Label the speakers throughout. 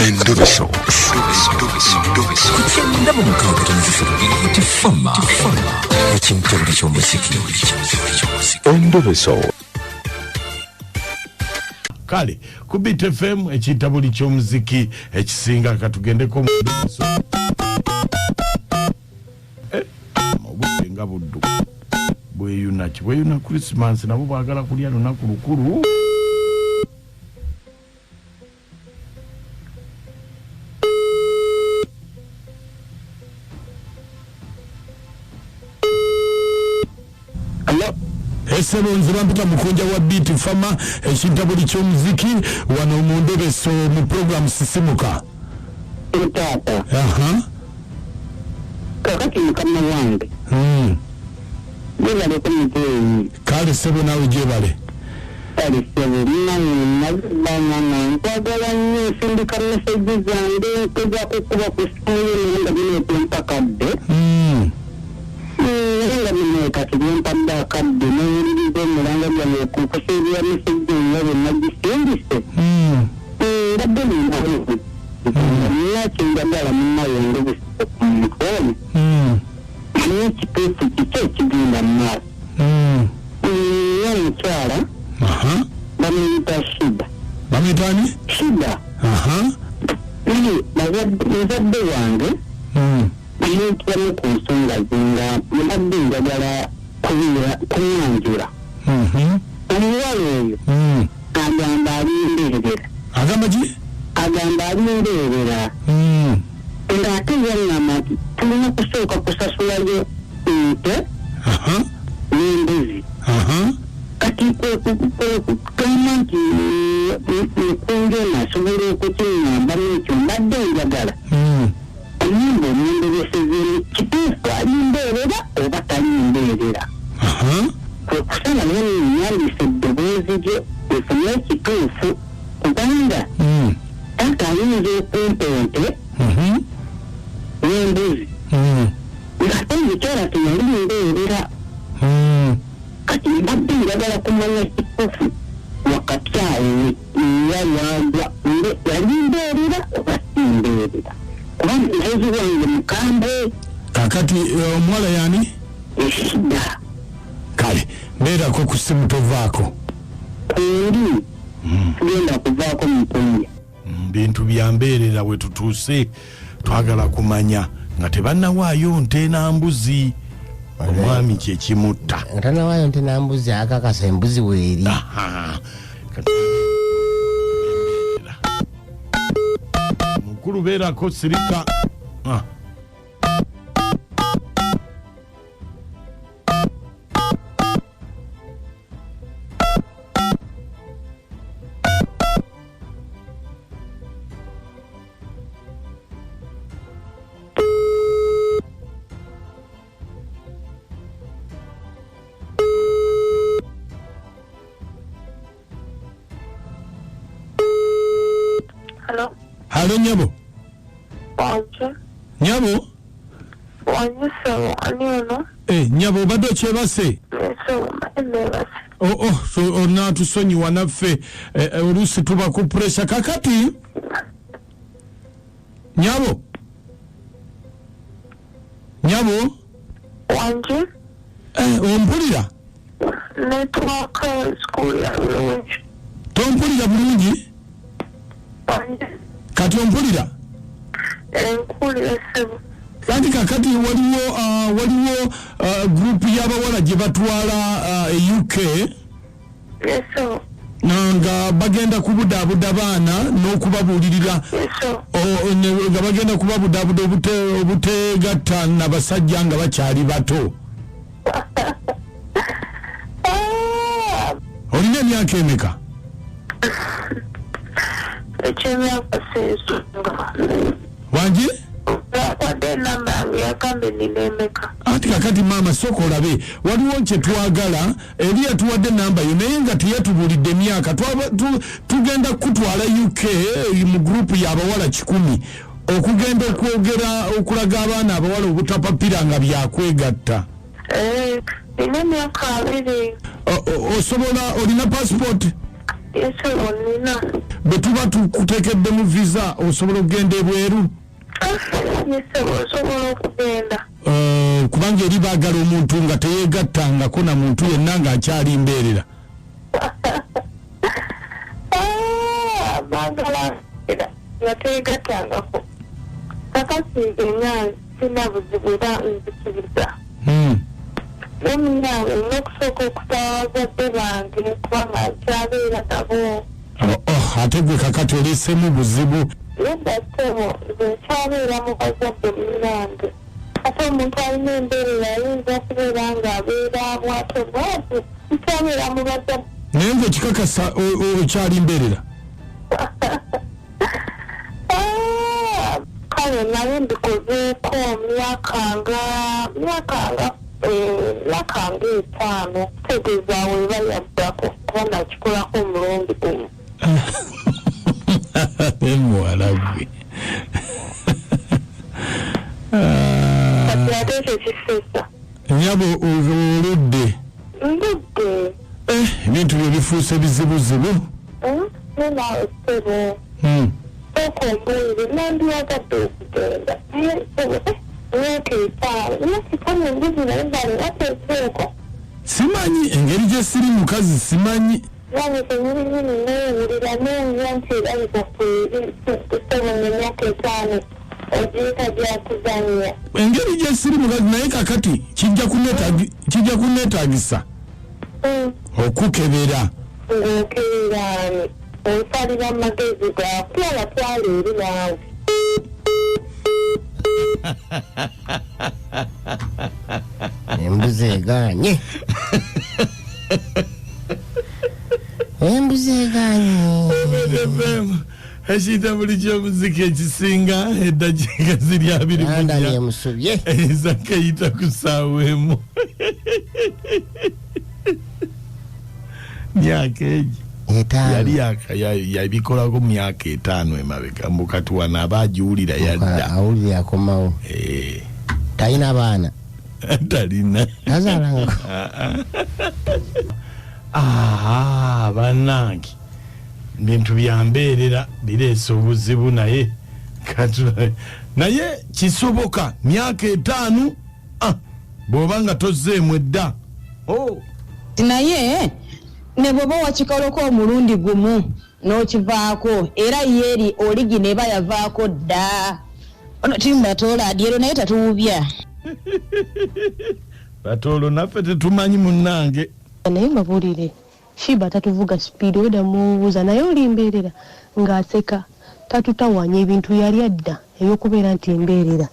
Speaker 1: Endobeso.
Speaker 2: Kugenda mu mukaabutanzizo tifama ekintabuli ky'omuziki.
Speaker 1: Endobeso.
Speaker 3: Kale ku Beat FM ekintabuli ky'omuziki ekisinga katugendeko mu Endobeso. Nga buddu bweyuna Christmas nabo baagala kulya lunaku lukulu. Esebonze bampita Mukunja wa Beat Fama ekintabuli ky'omuziki wano mu Endobeso mu program sisimuka.
Speaker 4: Tata. Kakati mukama wange. Jebale kumutwe.
Speaker 3: Kale sebo nawe jebale.
Speaker 4: Kale sebo nabana nkwagala nnyo sindika message zange kujja kukuba ku simu nga bino empakadde. Nga bino kati byempadde akadde n'owuliriza omulanga gwange kukusibya message nga nagisindise. Mbadde ninawe. Naki njagala munnaye Endobeso ku mukolo. N'ekituufu kiki ekigenda mu maaso. Omukyala bamuyita Shida.
Speaker 3: Bamuyita ani?
Speaker 4: Shida. Muzadde wange yeetiramu ku nsonga ze nga mbadde njagala kumwanjula. Omuwala oyo agamba alindeerera.
Speaker 3: Agamba ki?
Speaker 4: Agamba alindeerera. Ng'ate yaŋŋamba nti tulina kusooka kusasulayo ente n'embuzi. Kati tulina nti Mukunja asobola okukiŋŋamba n'ekyo mbadde njagala onyimba omwendebesezemu kituufu alimbeerera oba talimbeerera. Kwe kusala nyandisa eddoboozi lye efune ekituufu kubanga taata ayinza okumpa ente n'embuzi ng'ate omukyala teyalimbeerera. Kati mbadde njagala kumanya kituufu wakati awo yalwagwa yalimbeerera oba simbeerera kubanga mukazi wange mukambwe.
Speaker 3: Kakati omuwala yani?
Speaker 4: Eshida.
Speaker 3: Kale mbeerako ku simu tovaako.
Speaker 4: Kundi tugenda kuvaako Mukunja.
Speaker 3: Bintu bya mbeerera we tutuuse twagala kumanya nga tebannawaayo nte na mbuzi. Omwami kye kimutta.
Speaker 5: Ntanawaayo nte na mbuzi akakasa embuzi weeri.
Speaker 3: Mukulu beerako sirika. Halo nyabo.
Speaker 6: Wanje.
Speaker 3: Nyabo.
Speaker 6: Wanje so aniono.
Speaker 3: Nyabo bado chebase.
Speaker 6: So mbebase.
Speaker 3: So ona tusonyi wanaffe olusi tuba ku pressure kakati. Nyabo. Nyabo.
Speaker 6: Wanje.
Speaker 3: Ompulira.
Speaker 6: Network school ya bulungi.
Speaker 3: Tompulira bulungi?
Speaker 6: Wanje.
Speaker 3: Kati ompulira?
Speaker 6: Mpulira sebo.
Speaker 3: Kati kakati waliwo group y'abawala gye batwala UK.
Speaker 6: Yeso.
Speaker 3: Nga bagenda kubudaabuda baana n'okubabuulirira.
Speaker 6: Yeso.
Speaker 3: Nga bagenda kubabudaabuda obutegatta n'abasajja nga bakyali bato. Olina emyaka emeka?
Speaker 6: Ekimyaka Yesunga.
Speaker 3: Wangi?
Speaker 6: Wadde namba ya kambe ninemeka.
Speaker 3: Ati kakati mama soko olabe waliwo kye twagala eri yatuwadde namba yo naye nga teyatubulidde emyaka tugenda kutwala UK mu group y'abawala 10 okugenda okwogera okulaga abaana abawala obutapapira nga byakwegatta.
Speaker 6: Nina emyaka 2.
Speaker 3: Osobola olina passport?
Speaker 6: Yesu olina.
Speaker 3: bwe tuba tukuteekeddemu visa osobola okugenda ebweru?
Speaker 6: Osobola okugenda.
Speaker 3: Kubanga eri baagala omuntu nga teyeegattangako na muntu yenna ng'akyali mbeerera.
Speaker 6: Baagala nga teyeegattangako. Kakasi enyanzi sina buzibu era nzikiriza. N'omunaawe olina okusooka okutawa bazadde bange kubanga akyabeera nabo.
Speaker 3: Ate gwe kakati oleesemu buzibu.
Speaker 6: Nedda ssebo nze nkyabeera mu bazadde munnange. Ate omuntu alina embeerera ayinza okubeera ng'abeera bw'ate bw'ati nkyabeera mu bazadde.
Speaker 3: Naye nze kikakasa okyali mbeerera.
Speaker 6: Kale naye mbikozeeko myaka nga 5 okutegeeza weba yaddako kuba nakikolako omulundi gumu.
Speaker 3: Muwala gwe.
Speaker 6: Kati ate ekyo kisesa.
Speaker 3: Nyabo oludde.
Speaker 6: Ndudde.
Speaker 3: Ebintu bye bifuuse bizibuzibu.
Speaker 6: Naawe ssebo. Okombuire nandyagadde okugenda. Naye ssebo myaka 5 embuzi naye bali bateeseeko.
Speaker 3: Simanyi engeri gye siri mukazi simanyi.
Speaker 6: Yani tenyini neewulira newulira nti erabika kusebona emyaka 5 ogiyita gyakuzanya.
Speaker 3: Engeri gye siri mukazi naye kakati kijja kunneetaagisa okukebera.
Speaker 6: Ng'okeberaani onsalira amagezi gaakutwala twala eri naawe.
Speaker 5: Embuzi egaanye. Embuzi egaanye.
Speaker 3: Ekiyita buli ky'omuziki ekisinga eddakiika ziri 20
Speaker 5: Anda nemusubye.
Speaker 3: ezakayita ku ssaawa emu. Myaka egi yali yabikolako myaka 5 emabega mukati wano abaagiwulira yadda.
Speaker 5: Awulira akomawo. Talina baana.
Speaker 3: Talina.
Speaker 5: Tazaalangako.
Speaker 3: Bannange bintu bya mbeerera bireese obuzibu naye kisoboka myaka 5 bw'oba nga tozzeemu edda.
Speaker 7: Naye ne bw'oba wakikolako omulundi gumu n'okivaako era yeeri oligi ne eba yavaako dda. Ono timubatoola adyero naye tatuwubya.
Speaker 3: Batoolo naffe tetumanyi munnange.
Speaker 8: Naye mbabuulire Shiba tatuvuga speed weda mubuuza naye oli mbeerera ng'aseka tatutawanya ebintu yali adda eby'okubeera nti mbeerera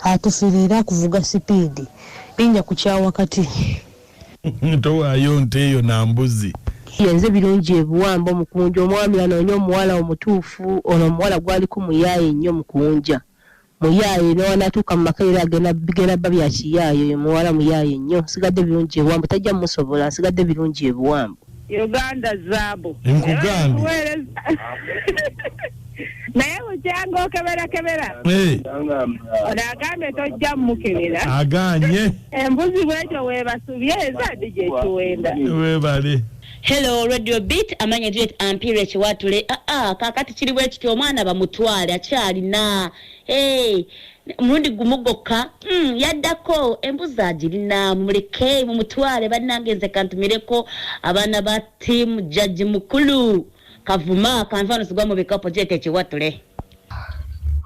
Speaker 8: atufiirira kuvuga speed linnya ku kyawakati.
Speaker 3: Towaayo nte eyo na mbuzi.
Speaker 8: Yenze birungi ebuwamba Mukunja omwami anoonya omuwala omutuufu ono omuwala gwaliko muyaaye nnyo Mukunja. Muyaaye n'wanatuuka mu makaire agenda bba bya kiyaayo ye muwala muyaaye nnyo sigadde birungi ebuwambo tajja musobola sigadde birungi ebuwambo.
Speaker 9: Uganda zaabu.
Speaker 3: Nkugambye.
Speaker 9: Naye bukyanga okebera. Agambye tojja mukebera.
Speaker 3: Aganye.
Speaker 9: Embuzi bwekyo weebasubye ezadde gye kiwenda.
Speaker 3: Weebale.
Speaker 10: Hello Radio Beat amanya Juliet Ampire kiwatule kakati kiri bwe kityo omwana bamutwale akyalina mulundi gumugoka yaddako embuzi agirina muleke mumutwale bannange nze kantumireko abaana ba team judge mukulu Kavuma kanvano sigwa mu bikapo jeke kiwatule.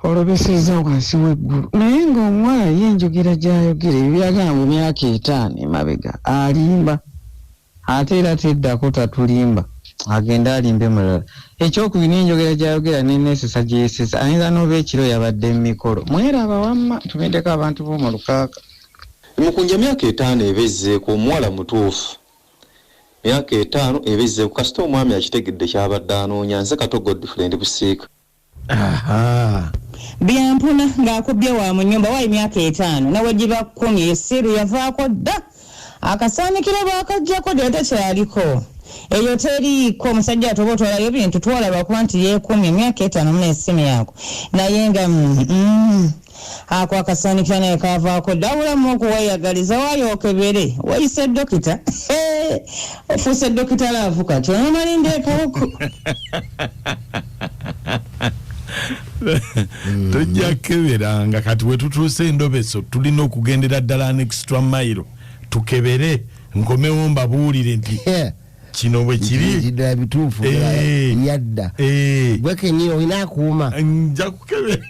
Speaker 11: Olobeseza wansi w'eggulu naye ng'omwala yenjogera gy'ayogera ebyagamba mu myaka 5 emabega alimba ate era teddako tatulimba agenda alimbe mulala ekyokubiri n'enjogera gy'ayogera n'enneesesa gyesesa ayinza n'oba ekiro yabadde mu mikolo mweraba wamma tumeddeko abantu b'omu lukaaka.
Speaker 12: Mukunja myaka 5 ebezzeeko omuwala mutuufu myaka 5 ebezzeeko kasita omwami akitegedde kyabadde anoonya nze katogo different busiika.
Speaker 7: Byampuna ng'akubye wa mu nnyumba wayi myaka 5 nawe giba 10 esiru yavaako dda akasaanikiro baakaggyako ddala tekyaliko eyo teriiko omusajja atoba otwalayo bintu twalaba kuba nti yeekumye emyaka 5 mu essimu yako naye nga ako akasaanikiro naye kaavaako dda awulamu okuweyagaliza wayookebere wayise dokita ofuuse dokita laavu kati onomalindeekawoko.
Speaker 3: Tojja keberanga kati we tutuuse Endobeso tulina okugendera ddala an extra mile tukebere nkomewo mbabuulire nti kino bwe kiri
Speaker 5: bituufu yadda bwe kenyini olina akuuma
Speaker 3: nja kukebera